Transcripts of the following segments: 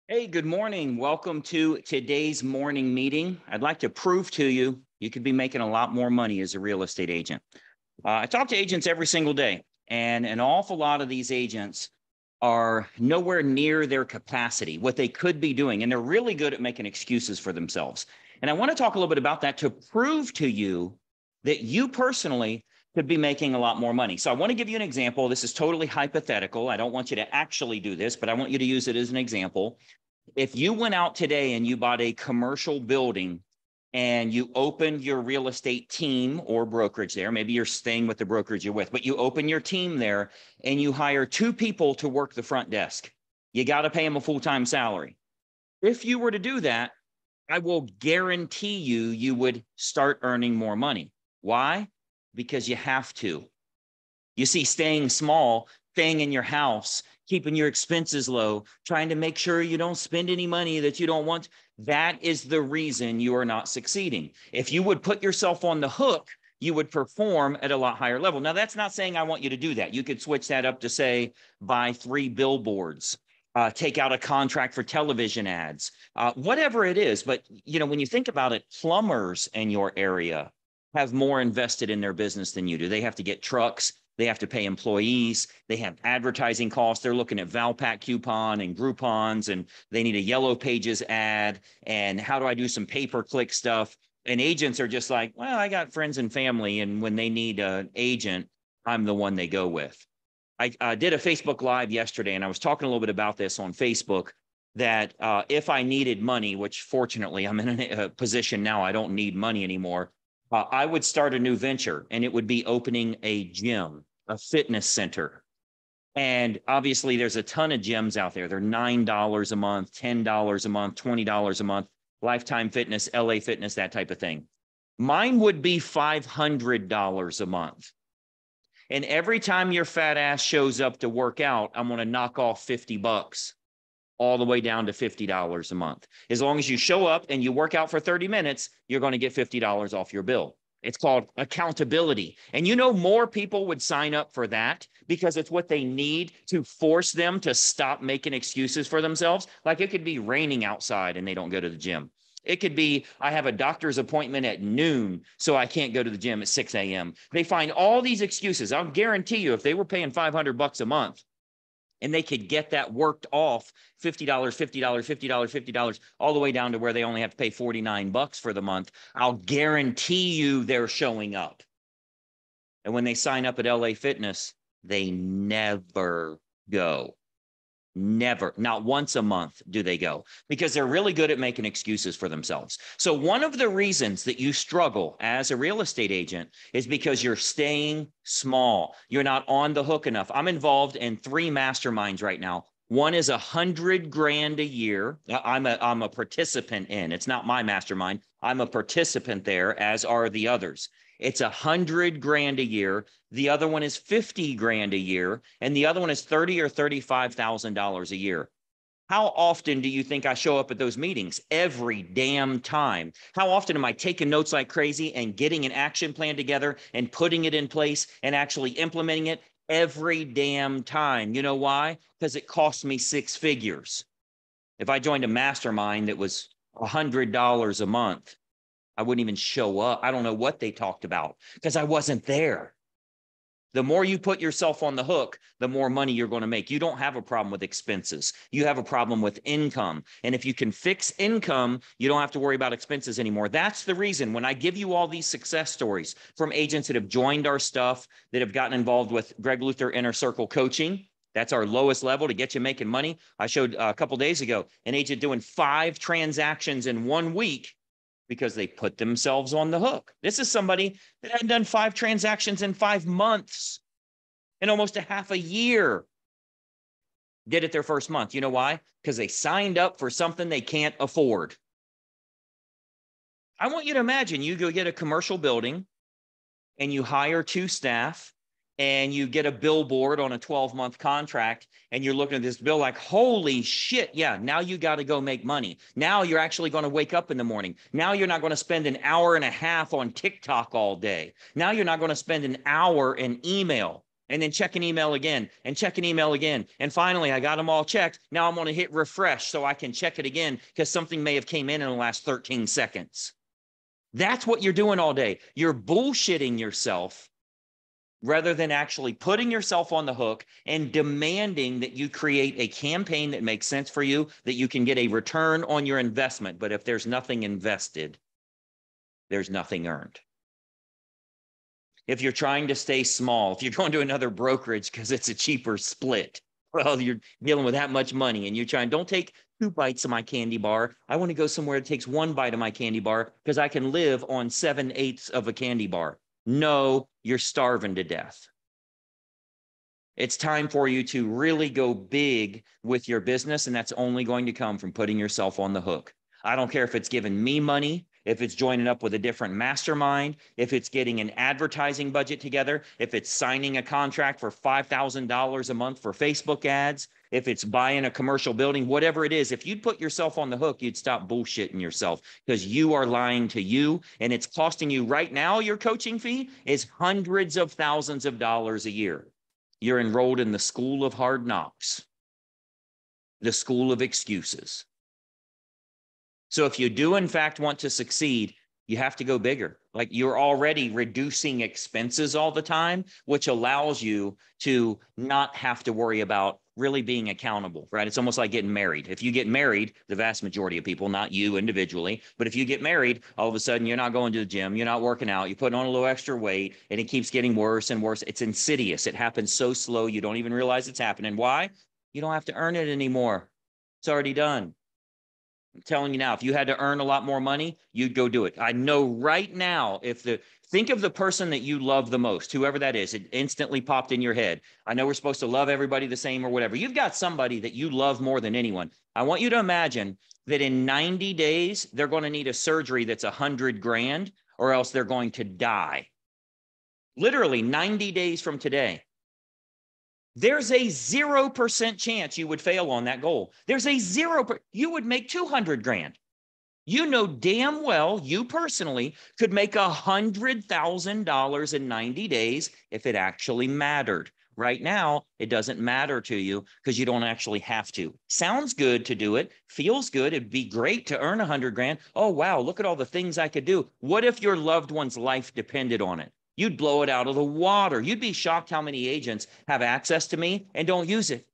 Hey, good morning. Welcome to today's morning meeting. I'd like to prove to you you could be making a lot more money as a real estate agent. I talk to agents every single day, and an awful lot of these agents are nowhere near their capacity, what they could be doing, and they're really good at making excuses for themselves. And I want to talk a little bit about that to prove to you that you personally could be making a lot more money. So I want to give you an example. This is totally hypothetical. I don't want you to actually do this, but I want you to use it as an example. If you went out today and you bought a commercial building and you opened your real estate team or brokerage there, maybe you're staying with the brokerage you're with, but you open your team there and you hire two people to work the front desk, you got to pay them a full-time salary. If you were to do that, I will guarantee you would start earning more money. Why? Because you have to. You see, staying small, staying in your house, keeping your expenses low, trying to make sure you don't spend any money that you don't want, that is the reason you are not succeeding. If you would put yourself on the hook, you would perform at a lot higher level. Now, that's not saying I want you to do that. You could switch that up to say, buy 3 billboards, take out a contract for television ads, whatever it is. But, when you think about it, plumbers in your area have more invested in their business than you do. They have to get trucks. They have to pay employees. They have advertising costs. They're looking at Valpak coupon and Groupons, and they need a Yellow Pages ad. And how do I do some pay-per-click stuff? And agents are just like, well, I got friends and family, and when they need an agent, I'm the one they go with. I did a Facebook Live yesterday, and I was talking a little bit about this on Facebook, that if I needed money, which fortunately I'm in a position now I don't need money anymore, I would start a new venture, and it would be opening a gym, a fitness center. And obviously, there's a ton of gyms out there. They're $9 a month, $10 a month, $20 a month, Lifetime Fitness, LA Fitness, that type of thing. Mine would be $500 a month. And every time your fat ass shows up to work out, I'm going to knock off 50 bucks all the way down to $50 a month. As long as you show up and you work out for 30 minutes, you're going to get $50 off your bill. It's called accountability. And more people would sign up for that because it's what they need to force them to stop making excuses for themselves. Like, it could be raining outside and they don't go to the gym. It could be, I have a doctor's appointment at noon, so I can't go to the gym at 6 a.m. They find all these excuses. I'll guarantee you, if they were paying 500 bucks a month, and they could get that worked off $50, $50, $50, $50, all the way down to where they only have to pay 49 bucks for the month, I'll guarantee you they're showing up. And when they sign up at LA Fitness, they never go. Never, not once a month do they go, because they're really good at making excuses for themselves. So one of the reasons that you struggle as a real estate agent is because you're staying small. You're not on the hook enough. I'm involved in 3 masterminds right now. One is $100,000 a year. I'm a participant in. It's not my mastermind. I'm a participant there, as are the others. It's $100,000 a year. The other one is $50,000 a year, and the other one is $30,000 or $35,000 a year. How often do you think I show up at those meetings? Every damn time. How often am I taking notes like crazy and getting an action plan together and putting it in place and actually implementing it? Every damn time. You know why? Because it cost me 6 figures. If I joined a mastermind that was $100 a month, I wouldn't even show up. I don't know what they talked about because I wasn't there. The more you put yourself on the hook, the more money you're going to make. You don't have a problem with expenses. You have a problem with income. And if you can fix income, you don't have to worry about expenses anymore. That's the reason when I give you all these success stories from agents that have joined our stuff, that have gotten involved with Greg Luther Inner Circle Coaching. That's our lowest level to get you making money. I showed a couple days ago an agent doing 5 transactions in 1 week because they put themselves on the hook. This is somebody that hadn't done 5 transactions in 5 months, in almost a half a year. Did it their first month. You know why? Because they signed up for something they can't afford. I want you to imagine you go get a commercial building and you hire 2 staff and you get a billboard on a 12-month contract, and you're looking at this bill like, holy shit, yeah, now you got to go make money. Now you're actually going to wake up in the morning. Now you're not going to spend an hour and a half on TikTok all day. Now you're not going to spend an hour in email. and then check an email again and check an email again. And finally, I got them all checked. Now I'm going to hit refresh so I can check it again because something may have came in the last 13 seconds. That's what you're doing all day. You're bullshitting yourself rather than actually putting yourself on the hook and demanding that you create a campaign that makes sense for you, that you can get a return on your investment. But if there's nothing invested, there's nothing earned. If you're trying to stay small, if you're going to another brokerage because it's a cheaper split, well, you're dealing with that much money and you're trying, don't take 2 bites of my candy bar. I want to go somewhere that takes 1 bite of my candy bar because I can live on 7/8 of a candy bar. No, you're starving to death. It's time for you to really go big with your business, and that's only going to come from putting yourself on the hook. I don't care if it's giving me money, if it's joining up with a different mastermind, if it's getting an advertising budget together, if it's signing a contract for $5,000 a month for Facebook ads, if it's buying a commercial building, whatever it is, if you'd put yourself on the hook, you'd stop bullshitting yourself because you are lying to you and it's costing you right now. Your coaching fee is hundreds of thousands of dollars a year. You're enrolled in the school of hard knocks, the school of excuses. So if you do, in fact, want to succeed, you have to go bigger. Like you're already reducing expenses all the time, which allows you to not have to worry about really being accountable, right? It's almost like getting married. If you get married, the vast majority of people, not you individually, but if you get married, all of a sudden you're not going to the gym, you're not working out, you're putting on a little extra weight, and it keeps getting worse and worse. It's insidious. It happens so slow, you don't even realize it's happening. Why? You don't have to earn it anymore. It's already done. I'm telling you now, if you had to earn a lot more money, you'd go do it. I know right now, think of the person that you love the most, whoever that is, it instantly popped in your head. I know we're supposed to love everybody the same or whatever. You've got somebody that you love more than anyone. I want you to imagine that in 90 days, they're going to need a surgery that's $100,000 or else they're going to die. Literally 90 days from today. There's a 0% chance you would fail on that goal. There's a 0%. You would make $200,000. You know damn well you personally could make $100,000 in 90 days if it actually mattered. Right now, it doesn't matter to you because you don't actually have to. Sounds good to do it. Feels good. It'd be great to earn $100,000. Oh, wow, look at all the things I could do. What if your loved one's life depended on it? You'd blow it out of the water. You'd be shocked how many agents have access to me and don't use it.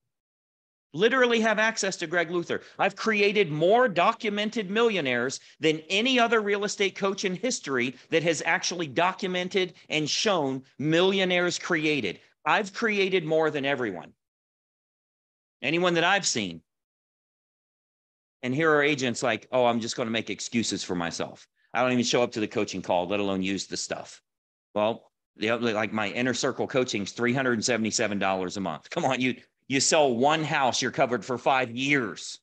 Literally have access to Greg Luther. I've created more documented millionaires than any other real estate coach in history that has actually documented and shown millionaires created. I've created more than everyone. Anyone that I've seen. And here are agents like, oh, I'm just going to make excuses for myself. I don't even show up to the coaching call, let alone use the stuff. Well, like my inner circle coaching is $377 a month. Come on, you sell one house, you're covered for 5 years.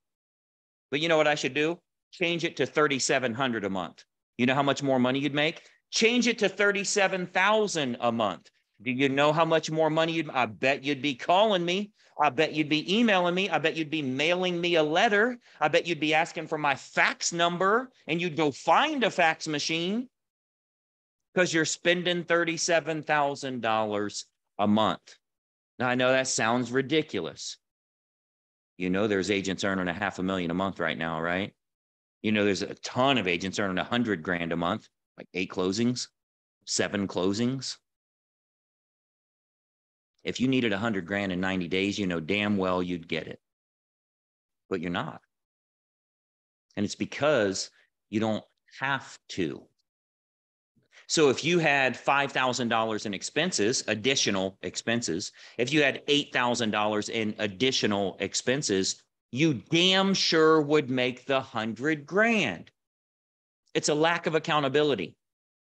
But you know what I should do? Change it to $3,700 a month. You know how much more money you'd make? Change it to $37,000 a month. Do you know how much more money I bet you'd be calling me. I bet you'd be emailing me. I bet you'd be mailing me a letter. I bet you'd be asking for my fax number and you'd go find a fax machine. Because you're spending $37,000 a month. Now, I know that sounds ridiculous. You know, there's agents earning $500,000 a month right now, right? You know, there's a ton of agents earning $100,000 a month, like 8 closings, 7 closings. If you needed $100,000 in 90 days, you know damn well you'd get it, but you're not. And it's because you don't have to. So if you had $5,000 in expenses, additional expenses, if you had $8,000 in additional expenses, you damn sure would make the $100,000. It's a lack of accountability.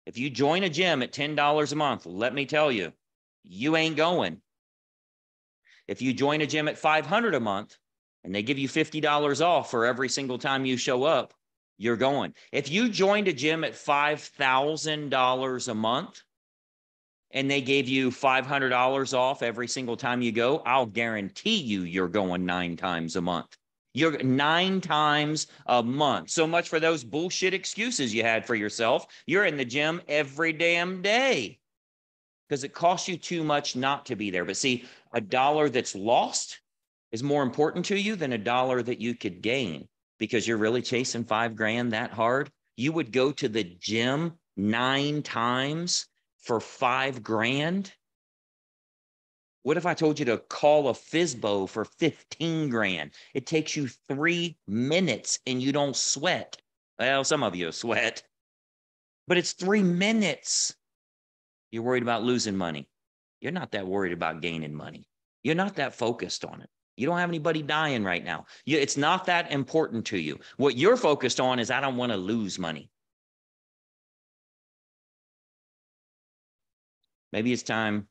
If you join a gym at $10 a month, let me tell you, you ain't going. If you join a gym at $500 a month and they give you $50 off for every single time you show up, you're going. If you joined a gym at $5,000 a month and they gave you $500 off every single time you go, I'll guarantee you're going 9 times a month. You're 9 times a month. So much for those bullshit excuses you had for yourself. You're in the gym every damn day because it costs you too much not to be there. But see, a dollar that's lost is more important to you than a dollar that you could gain, because you're really chasing $5,000 that hard. You would go to the gym 9 times for $5,000. What if I told you to call a FISBO for $15,000? It takes you 3 minutes and you don't sweat. Well, some of you sweat, but it's 3 minutes. You're worried about losing money. You're not that worried about gaining money. You're not that focused on it. You don't have anybody dying right now. It's not that important to you. What you're focused on is, I don't want to lose money. Maybe it's time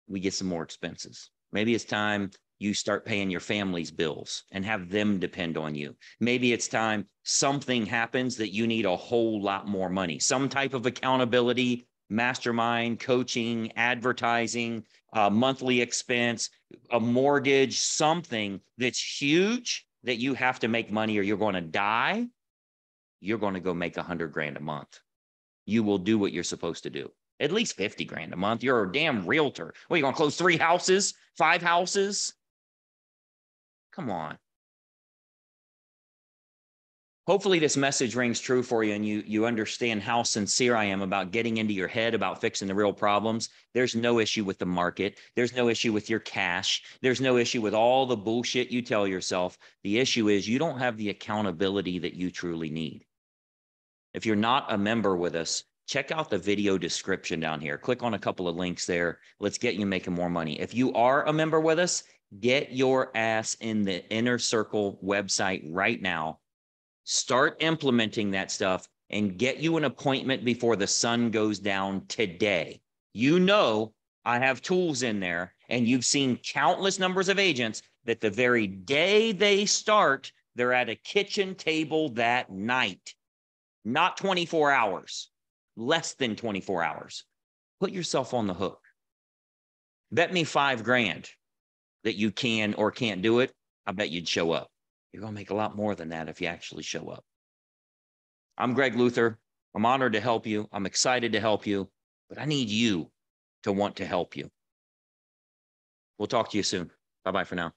we get some more expenses. Maybe it's time you start paying your family's bills and have them depend on you. Maybe it's time something happens that you need a whole lot more money, some type of accountability, mastermind, coaching, advertising, monthly expense, a mortgage, something that's huge that you have to make money or you're going to die. You're going to go make $100,000 a month. You will do what you're supposed to do. At least $50,000 a month. You're a damn realtor. What, are you going to close 3 houses, 5 houses? Come on. Hopefully this message rings true for you and you understand how sincere I am about getting into your head about fixing the real problems. There's no issue with the market. There's no issue with your cash. There's no issue with all the bullshit you tell yourself. The issue is you don't have the accountability that you truly need. If you're not a member with us, check out the video description down here. Click on a couple of links there. Let's get you making more money. If you are a member with us, get your ass in the Inner Circle website right now. Start implementing that stuff and get you an appointment before the sun goes down today. You know, I have tools in there, and you've seen countless numbers of agents that the very day they start, they're at a kitchen table that night. Not 24 hours, less than 24 hours. Put yourself on the hook. Bet me $5,000 that you can or can't do it. I bet you'd show up. You're going to make a lot more than that if you actually show up. I'm Greg Luther. I'm honored to help you. I'm excited to help you, but I need you to want to help you. We'll talk to you soon. Bye-bye for now.